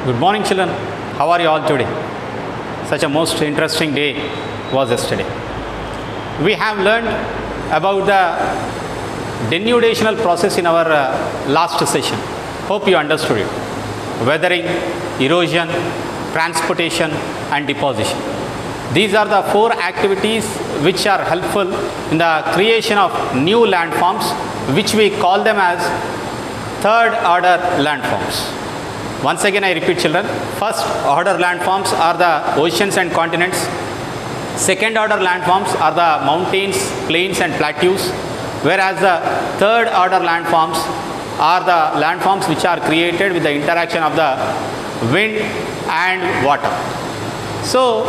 Good morning, children. How are you all today? Such a most interesting day was yesterday. We have learned about the denudational process in our last session. Hope you understood it. Weathering, erosion, transportation and deposition. These are the four activities which are helpful in the creation of new landforms, which we call them as third order landforms. Once again I repeat, children, first order landforms are the oceans and continents. Second order landforms are the mountains, plains and plateaus, whereas the third order landforms are the landforms which are created with the interaction of the wind and water. So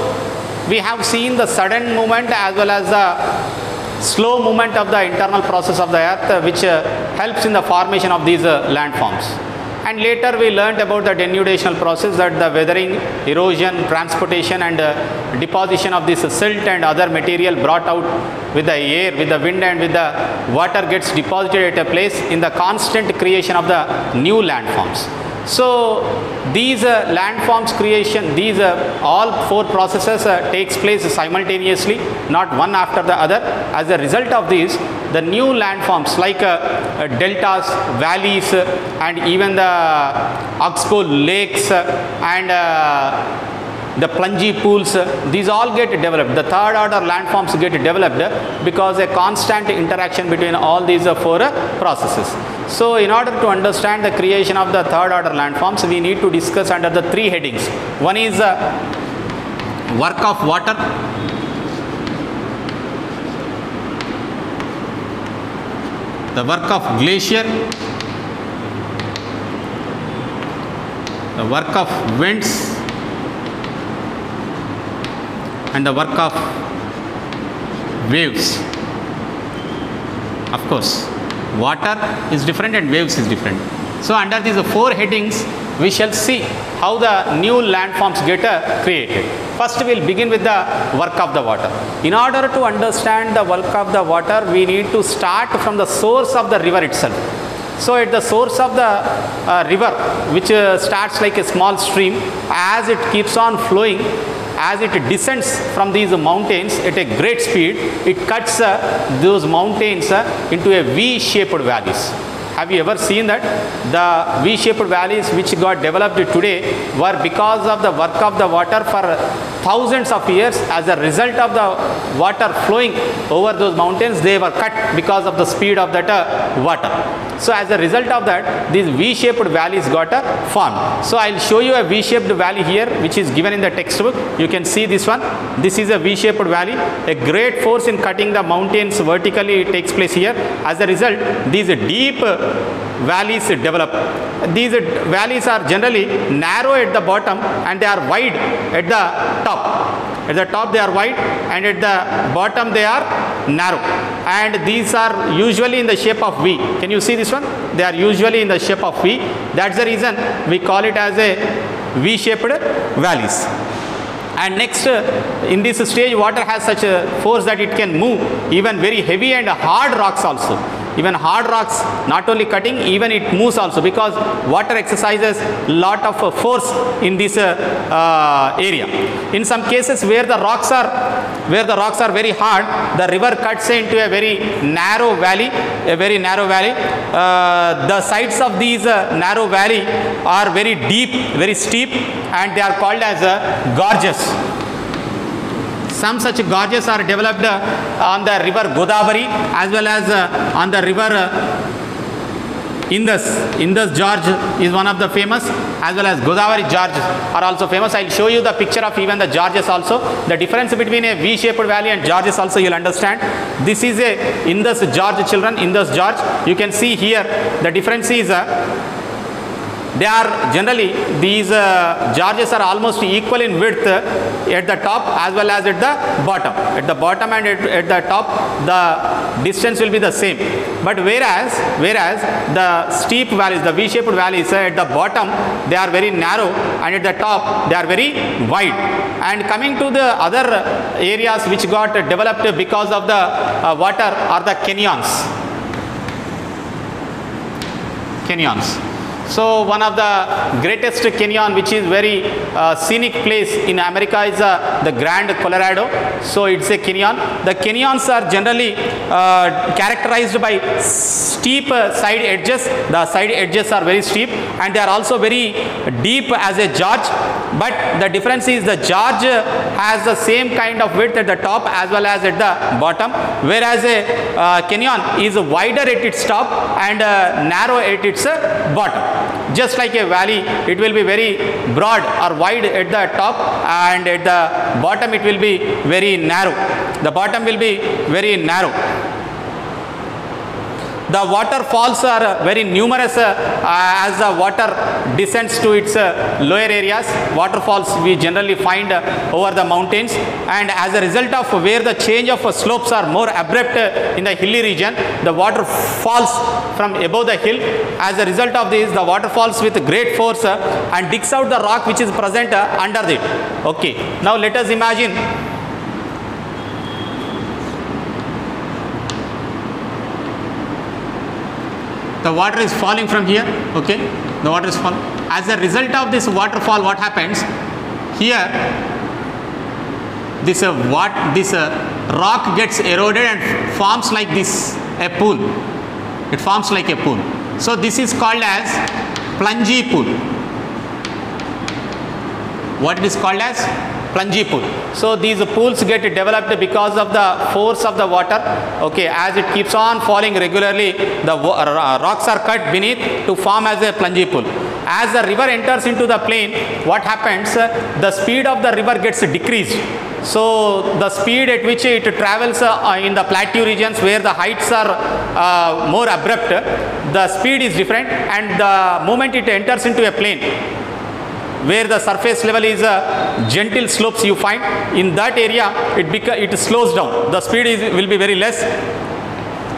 we have seen the sudden movement as well as the slow movement of the internal process of the earth, which helps in the formation of these landforms. And later we learnt about the denudational process, that the weathering, erosion, transportation and deposition of this silt and other material brought out with the air, with the wind and with the water gets deposited at a place in the constant creation of the new landforms. So these landforms creation, these all four processes takes place simultaneously, not one after the other. As a result of this, the new landforms like deltas, valleys and even the oxbow lakes and the plungy pools, these all get developed. The third order landforms get developed because a constant interaction between all these four processes. So in order to understand the creation of the third order landforms, we need to discuss under the three headings. One is work of water, the work of glacier, the work of winds and the work of waves. Of course, water is different and waves is different. So under these four headings, we shall see how the new landforms get created. First, we will begin with the work of the water. In order to understand the work of the water, we need to start from the source of the river itself. So at the source of the river, which starts like a small stream, as it keeps on flowing, as it descends from these mountains at a great speed, it cuts those mountains into a V-shaped valleys. Have you ever seen that? The V-shaped valleys which got developed today were because of the work of the water for thousands of years. As a result of the water flowing over those mountains, they were cut because of the speed of that water. So as a result of that, these V-shaped valleys got formed. So I'll show you a V-shaped valley here, which is given in the textbook. You can see this one. This is a V-shaped valley. A great force in cutting the mountains vertically takes place here. As a result, these deep valleys develop. These valleys are generally narrow at the bottom and they are wide at the top. At the top they are wide and at the bottom they are narrow. And these are usually in the shape of V. Can you see this one? They are usually in the shape of V. That's the reason we call it as a V-shaped valleys. And next, in this stage, water has such a force that it can move even very heavy and hard rocks also. Even hard rocks, not only cutting, even it moves also, because water exercises lot of force in this area. In some cases where the rocks are very hard, the river cuts into a very narrow valley, the sides of these narrow valley are very deep, very steep, and they are called as gorges. Some such gorges are developed on the river Godavari as well as on the river Indus. Indus Gorge is one of the famous, as well as Godavari Gorge are also famous. I will show you the picture of even the gorges also. The difference between a V-shaped valley and gorges also you will understand. This is a Indus Gorge, children, Indus Gorge. You can see here the difference is they are generally, these gorges are almost equal in width at the top as well as at the bottom. At the bottom and at the top, the distance will be the same. But whereas the steep valleys, the V-shaped valleys, at the bottom they are very narrow and at the top they are very wide. And coming to the other areas which got developed because of the water are the canyons. So one of the greatest canyon, which is very scenic place in America, is the Grand Colorado. So it's a canyon. The canyons are generally characterized by steep side edges. The side edges are very steep, and they are also very deep as a gorge. But the difference is the gorge has the same kind of width at the top as well as at the bottom, whereas a canyon is wider at its top and narrow at its bottom. Just like a valley, it will be very broad or wide at the top, and at the bottom it will be very narrow. The bottom will be very narrow. The waterfalls are very numerous as the water descends to its lower areas. Waterfalls we generally find over the mountains, and as a result of where the change of slopes are more abrupt in the hilly region, the water falls from above the hill. As a result of this, the water falls with great force and digs out the rock which is present under it. Okay. Now let us imagine the water is falling from here. Okay, the water is falling. As a result of this waterfall, what happens here? This rock gets eroded and forms like this, a pool. It forms like a pool. So this is called as plungy pool. What it is called as? Plungy pool. So these pools get developed because of the force of the water. Okay, as it keeps on falling regularly, the rocks are cut beneath to form as a plungy pool. As the river enters into the plain, what happens? The speed of the river gets decreased. So the speed at which it travels in the plateau regions where the heights are more abrupt, the speed is different, and the moment it enters into a plain where the surface level is gentle slopes, you find in that area it slows down. The speed will be very less.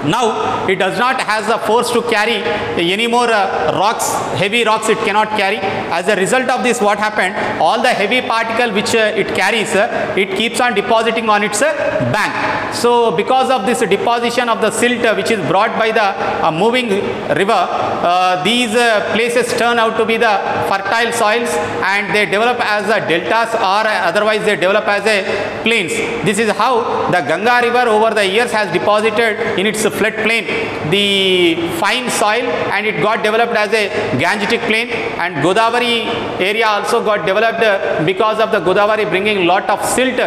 Now it does not has the force to carry any more rocks, heavy rocks it cannot carry. As a result of this, what happened? All the heavy particle which it carries, it keeps on depositing on its bank. So because of this deposition of the silt which is brought by the moving river, these places turn out to be the fertile soils, and they develop as deltas, or otherwise they develop as a plains. This is how the Ganga river over the years has deposited in its floodplain the fine soil, and it got developed as a Gangetic plain, and Godavari area also got developed because of the Godavari bringing lot of silt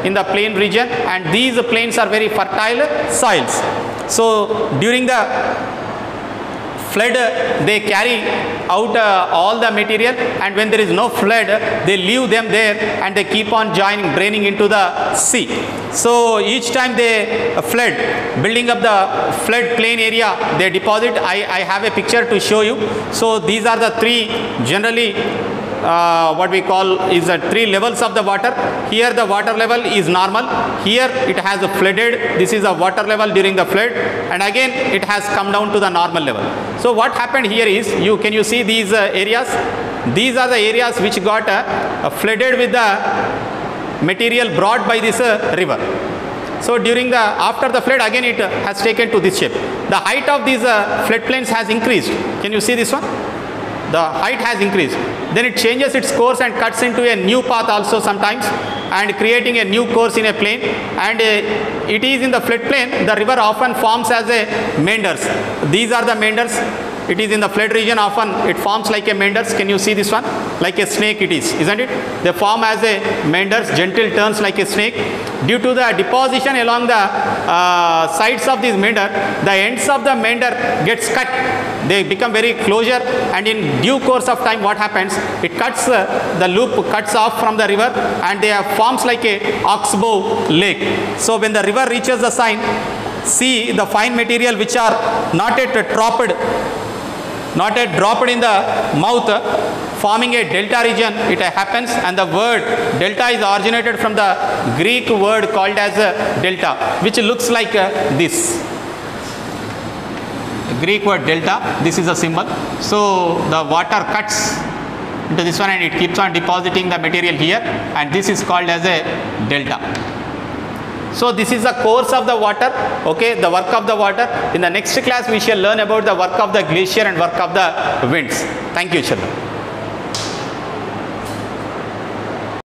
in the plain region, and these plains are very fertile soils. So during the flood, they carry out all the material, and when there is no flood, they leave them there and they keep on draining into the sea. So each time they flood, building up the flood plain area, they deposit. I have a picture to show you. So these are the three generally what we call is the three levels of the water. Here the water level is normal. Here it has flooded. This is the water level during the flood, and again it has come down to the normal level. So what happened here is, can you see these areas? These are the areas which got flooded with the material brought by this river. So after the flood, again it has taken to this shape. The height of these floodplains has increased. Can you see this one? The height has increased. Then it changes its course and cuts into a new path also sometimes, and creating a new course in a plain. And it is in the floodplain, the river often forms as a meanders. These are the meanders. It is in the flood region, often it forms like a meanders. Can you see this one? Like a snake it is, isn't it? They form as a meanders, gentle turns like a snake. Due to the deposition along the sides of this meander, the ends of the meander gets cut. They become very closer, and in due course of time, what happens? It cuts, the loop cuts off from the river, and they forms like a oxbow lake. So when the river reaches the sign, see the fine material which are not yet dropped in the mouth, forming a delta region, it happens, and the word delta is originated from the Greek word called as delta, which looks like this. The Greek word delta, this is a symbol. So the water cuts into this one and it keeps on depositing the material here, and this is called as a delta. So this is the course of the water, okay, the work of the water. In the next class we shall learn about the work of the glacier and work of the winds. Thank you children.